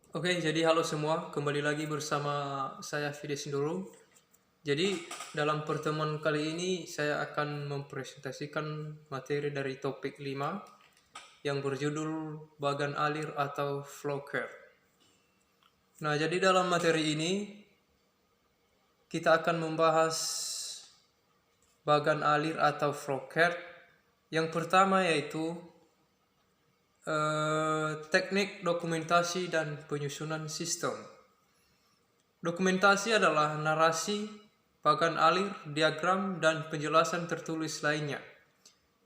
Oke, jadi halo semua, kembali lagi bersama saya Fides Nurul. Jadi dalam pertemuan kali ini saya akan mempresentasikan materi dari topik 5 yang berjudul bagan alir atau flow curve. Nah, jadi dalam materi ini kita akan membahas bagan alir atau flow curve. Yang pertama yaitu teknik dokumentasi dan penyusunan sistem. Dokumentasi adalah narasi, bagan alir, diagram, dan penjelasan tertulis lainnya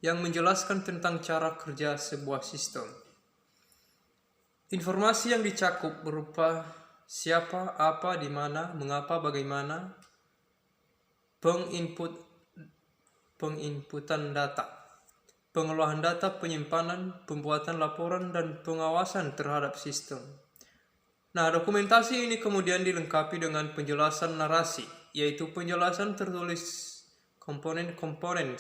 yang menjelaskan tentang cara kerja sebuah sistem. Informasi yang dicakup berupa siapa, apa, di mana, mengapa, bagaimana, penginputan data, pengelolaan data, penyimpanan, pembuatan laporan, dan pengawasan terhadap sistem. Nah, dokumentasi ini kemudian dilengkapi dengan penjelasan narasi, yaitu penjelasan tertulis komponen-komponen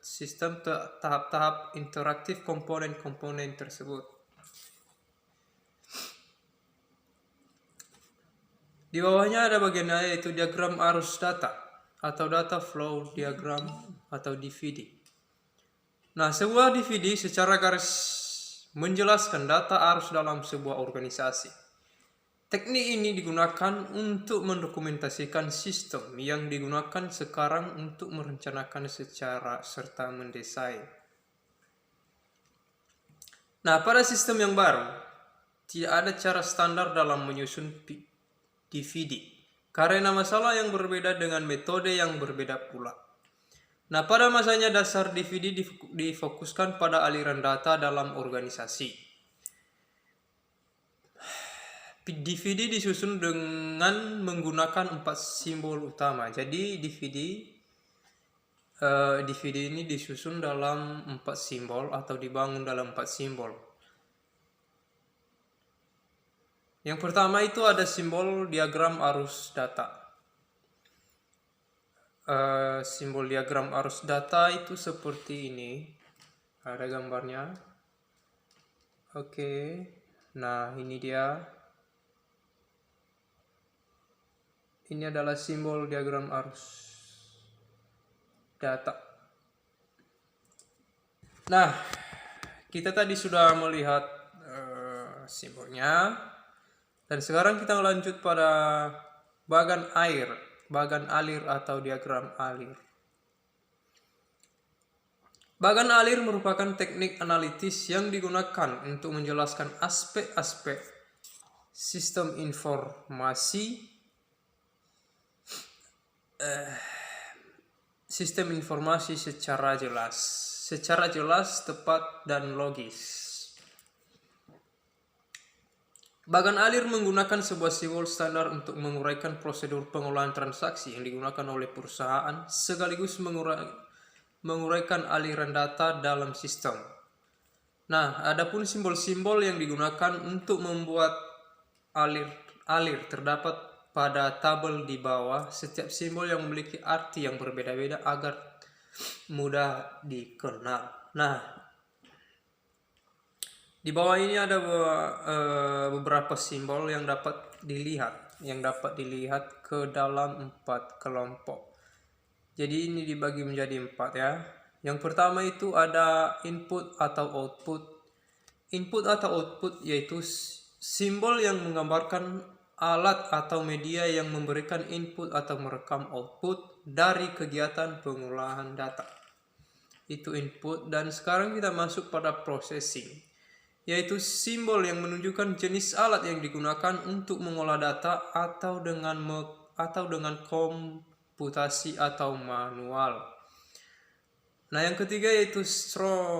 sistem tahap-tahap interaktif komponen-komponen tersebut. Di bawahnya ada bagiannya yaitu diagram arus data atau data flow diagram atau DVD. Nah, sebuah DVD secara garis menjelaskan data arus dalam sebuah organisasi. Teknik ini digunakan untuk mendokumentasikan sistem yang digunakan sekarang untuk merencanakan secara serta mendesain. Nah, pada sistem yang baru, tidak ada cara standar dalam menyusun DVD, karena masalah yang berbeda dengan metode yang berbeda pula. Nah, pada masanya dasar DVD difokuskan pada aliran data dalam organisasi. DVD disusun dengan menggunakan 4 simbol utama. Jadi DVD ini disusun dalam 4 simbol atau dibangun dalam 4 simbol. Yang pertama itu ada simbol diagram arus data. Simbol diagram arus data itu seperti ini. Ada gambarnya. Oke. Nah, ini dia. Ini adalah simbol diagram arus data. Nah, kita tadi sudah melihat simbolnya. Dan sekarang kita lanjut pada bagan alir atau diagram alir. Bagan alir merupakan teknik analitis yang digunakan untuk menjelaskan aspek-aspek sistem informasi secara jelas, tepat, dan logis. Bagan alir menggunakan sebuah simbol standar untuk menguraikan prosedur pengolahan transaksi yang digunakan oleh perusahaan, sekaligus menguraikan aliran data dalam sistem. Nah, adapun simbol-simbol yang digunakan untuk membuat alir terdapat pada tabel di bawah. Setiap simbol yang memiliki arti yang berbeda-beda agar mudah dikenal. Nah, di bawah ini ada beberapa simbol yang dapat dilihat ke dalam 4 kelompok. Jadi ini dibagi menjadi 4 ya. Yang pertama itu ada input atau output. Input atau output yaitu simbol yang menggambarkan alat atau media yang memberikan input atau merekam output dari kegiatan pengolahan data. Itu input. Dan sekarang kita masuk pada processing, yaitu simbol yang menunjukkan jenis alat yang digunakan untuk mengolah data atau dengan komputasi atau manual. Nah, yang ketiga yaitu strides,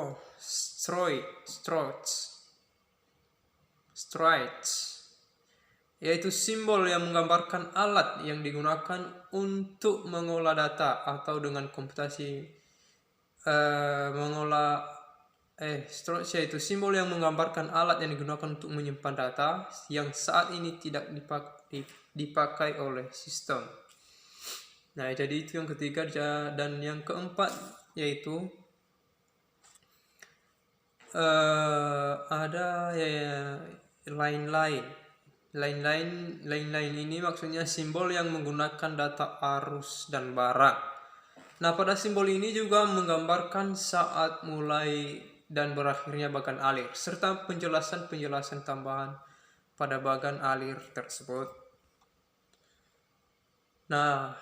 yaitu simbol yang menggambarkan alat yang digunakan untuk mengolah data atau dengan komputasi strides yaitu simbol yang menggambarkan alat yang digunakan untuk menyimpan data yang saat ini tidak dipakai oleh sistem. Nah, jadi itu yang ketiga. Dan yang keempat yaitu ada lain-lain. Line-line ini maksudnya simbol yang menggunakan data arus dan barang. Nah, pada simbol ini juga menggambarkan saat mulai dan berakhirnya bagan alir, serta penjelasan-penjelasan tambahan pada bagan alir tersebut. Nah,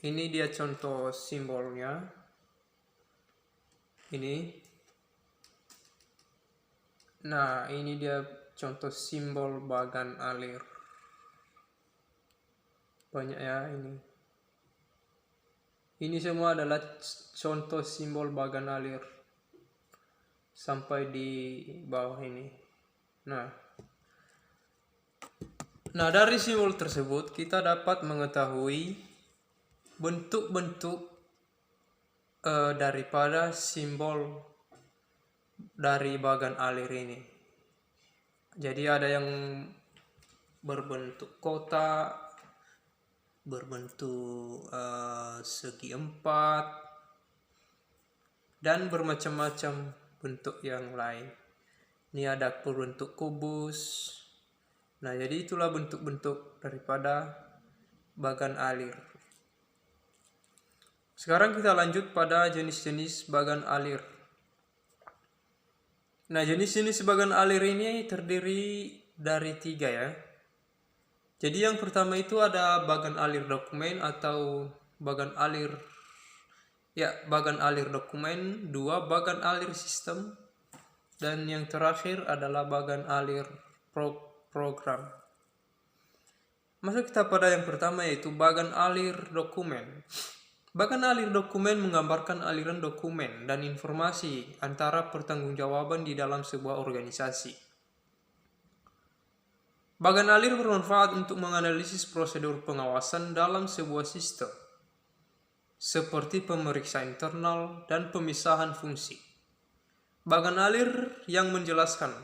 ini dia contoh simbolnya. Ini. Nah, ini dia contoh simbol bagan alir. Banyak ya ini. Ini semua adalah contoh simbol bagan alir sampai di bawah ini. Nah, dari simbol tersebut kita dapat mengetahui bentuk-bentuk daripada simbol dari bagan alir ini. Jadi ada yang berbentuk kotak, berbentuk segi empat, dan bermacam-macam bentuk yang lain. Ini ada berbentuk kubus. Nah, jadi itulah bentuk-bentuk daripada bagan alir. Sekarang kita lanjut pada jenis-jenis bagan alir. Nah, jenis-jenis bagan alir ini terdiri dari 3 ya. Jadi yang pertama itu ada bagan alir dokumen atau bagan alir dokumen, 2 bagan alir sistem, dan yang terakhir adalah bagan alir program. Masuk kita pada yang pertama yaitu bagan alir dokumen. Bagan alir dokumen menggambarkan aliran dokumen dan informasi antara pertanggungjawaban di dalam sebuah organisasi. Bagan alir bermanfaat untuk menganalisis prosedur pengawasan dalam sebuah sistem, seperti pemeriksa internal dan pemisahan fungsi. Bagan alir yang menjelaskan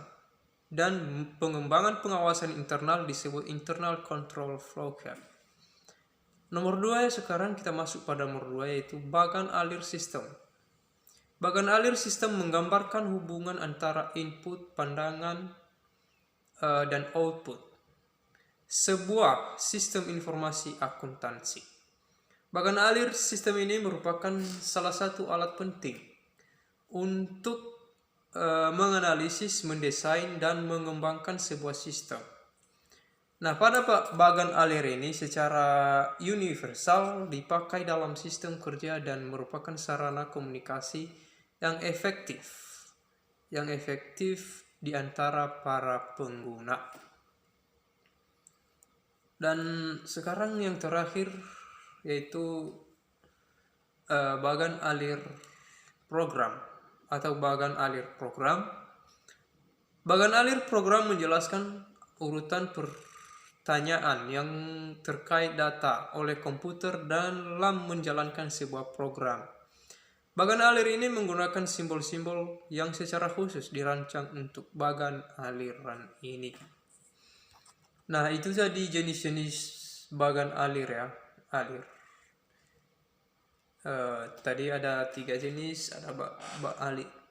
dan pengembangan pengawasan internal disebut internal control flow chart. Nomor 2 sekarang kita masuk pada nomor 2 yaitu bagan alir sistem. Bagan alir sistem menggambarkan hubungan antara input, pandangan, dan output sebuah sistem informasi akuntansi. Bagan alir sistem ini merupakan salah satu alat penting untuk menganalisis, mendesain, dan mengembangkan sebuah sistem. Nah, pada bagan alir ini secara universal dipakai dalam sistem kerja dan merupakan sarana komunikasi yang efektif di antara para pengguna. Dan sekarang yang terakhir yaitu bagan alir program atau bagan alir program. Bagan alir program menjelaskan urutan pertanyaan yang terkait data oleh komputer dalam menjalankan sebuah program. Bagan alir ini menggunakan simbol-simbol yang secara khusus dirancang untuk bagan aliran ini. Nah, itu tadi jenis-jenis bagan alir ya, alir. Tadi ada 3 jenis, ada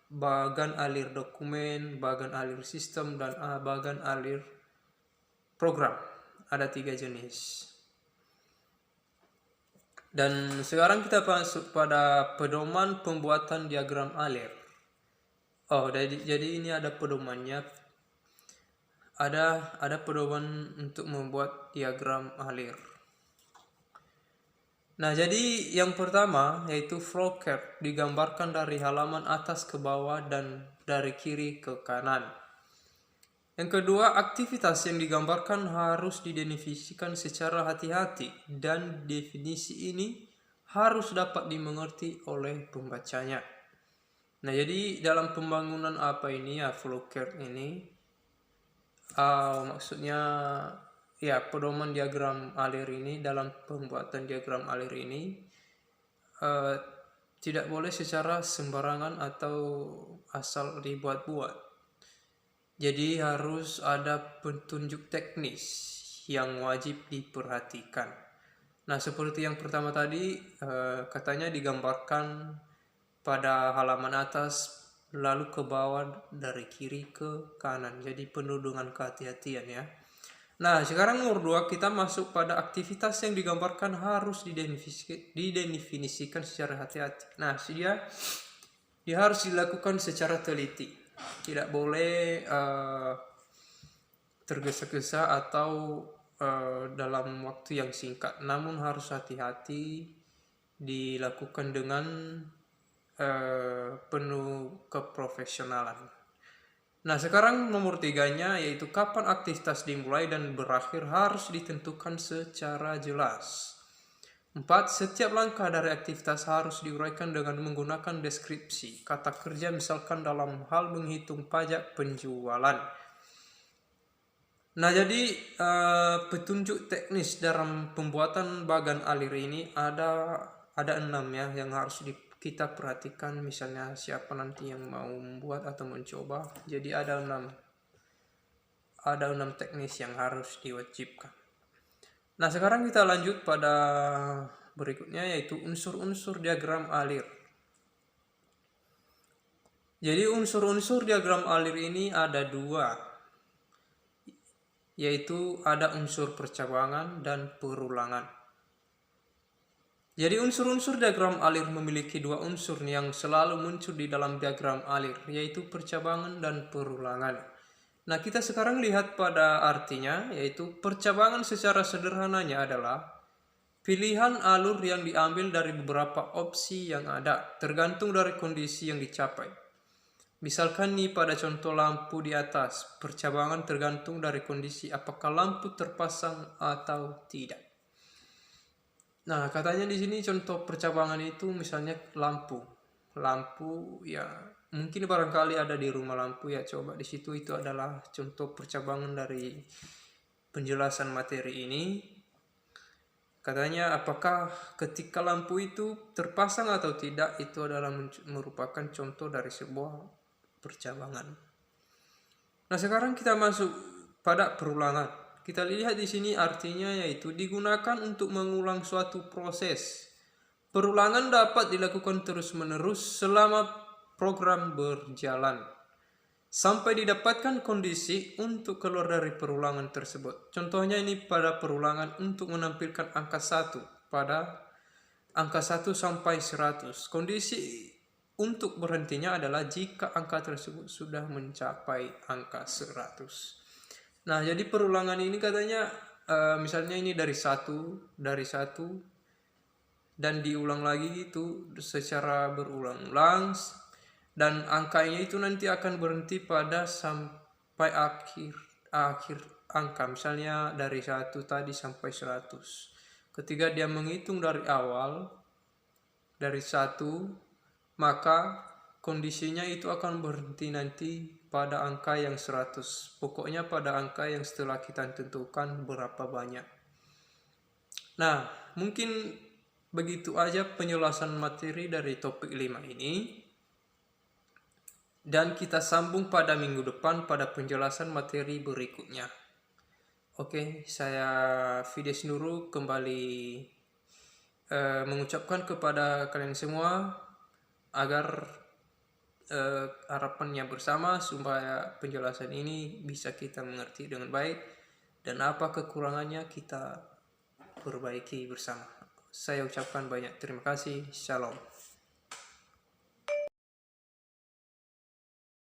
bagan alir dokumen, bagan alir sistem, dan bagan alir program. Ada 3 jenis. Dan sekarang kita masuk pada pedoman pembuatan diagram alir. Jadi ini ada pedomannya. Ada pedoman untuk membuat diagram alir. Nah, jadi yang pertama yaitu flow chart digambarkan dari halaman atas ke bawah dan dari kiri ke kanan. Yang kedua, aktivitas yang digambarkan harus didefinisikan secara hati-hati dan definisi ini harus dapat dimengerti oleh pembacanya. Nah, jadi dalam pembangunan flow chart ini maksudnya ya pedoman diagram alir ini, dalam pembuatan diagram alir ini tidak boleh secara sembarangan atau asal dibuat-buat. Jadi harus ada petunjuk teknis yang wajib diperhatikan. Nah, seperti yang pertama tadi katanya digambarkan pada halaman atas lalu ke bawah dari kiri ke kanan. Jadi penuh dengan kehati-hatian ya. Nah, sekarang nomor 2 kita masuk pada aktivitas yang digambarkan harus didefinisikan secara hati-hati. Nah, dia harus dilakukan secara teliti. Tidak boleh tergesa-gesa atau dalam waktu yang singkat, namun harus hati-hati, dilakukan dengan penuh keprofesionalan. Nah, sekarang nomor 3-nya yaitu kapan aktivitas dimulai dan berakhir harus ditentukan secara jelas. 4. Setiap langkah dari aktivitas harus diuraikan dengan menggunakan deskripsi kata kerja, misalkan dalam hal menghitung pajak penjualan. Nah, jadi petunjuk teknis dalam pembuatan bagan alir ini ada 6 ya yang harus kita perhatikan, misalnya siapa nanti yang mau membuat atau mencoba. Jadi ada 6 teknis yang harus diwajibkan. Nah, sekarang kita lanjut pada berikutnya yaitu unsur-unsur diagram alir. Jadi unsur-unsur diagram alir ini ada 2, yaitu ada unsur percabangan dan perulangan. Jadi unsur-unsur diagram alir memiliki 2 unsur yang selalu muncul di dalam diagram alir, yaitu percabangan dan perulangan. Nah, kita sekarang lihat pada artinya, yaitu percabangan secara sederhananya adalah pilihan alur yang diambil dari beberapa opsi yang ada, tergantung dari kondisi yang dicapai. Misalkan nih pada contoh lampu di atas, percabangan tergantung dari kondisi apakah lampu terpasang atau tidak. Nah, katanya di sini contoh percabangan itu misalnya lampu. Lampu ya mungkin barangkali ada di rumah lampu ya, coba di situ itu adalah contoh percabangan dari penjelasan materi ini. Katanya apakah ketika lampu itu terpasang atau tidak, itu adalah merupakan contoh dari sebuah percabangan. Nah, sekarang kita masuk pada perulangan. Kita lihat di sini artinya yaitu digunakan untuk mengulang suatu proses. Perulangan dapat dilakukan terus-menerus selama program berjalan sampai didapatkan kondisi untuk keluar dari perulangan tersebut. Contohnya ini pada perulangan untuk menampilkan angka 1 pada angka 1 sampai 100. Kondisi untuk berhentinya adalah jika angka tersebut sudah mencapai angka 100. Nah, jadi perulangan ini katanya misalnya ini dari satu dan diulang lagi itu secara berulang-ulang, dan angkanya itu nanti akan berhenti pada sampai akhir angka, misalnya dari 1 tadi sampai 100. Ketika dia menghitung dari awal dari 1, maka kondisinya itu akan berhenti nanti pada angka yang 100. Pokoknya pada angka yang setelah kita tentukan berapa banyak. Nah, mungkin begitu aja penjelasan materi dari topik 5 ini. Dan kita sambung pada minggu depan pada penjelasan materi berikutnya. Oke, saya Fides Nurul kembali mengucapkan kepada kalian semua agar harapannya bersama supaya penjelasan ini bisa kita mengerti dengan baik, dan apa kekurangannya kita perbaiki bersama. Saya ucapkan banyak terima kasih. Shalom.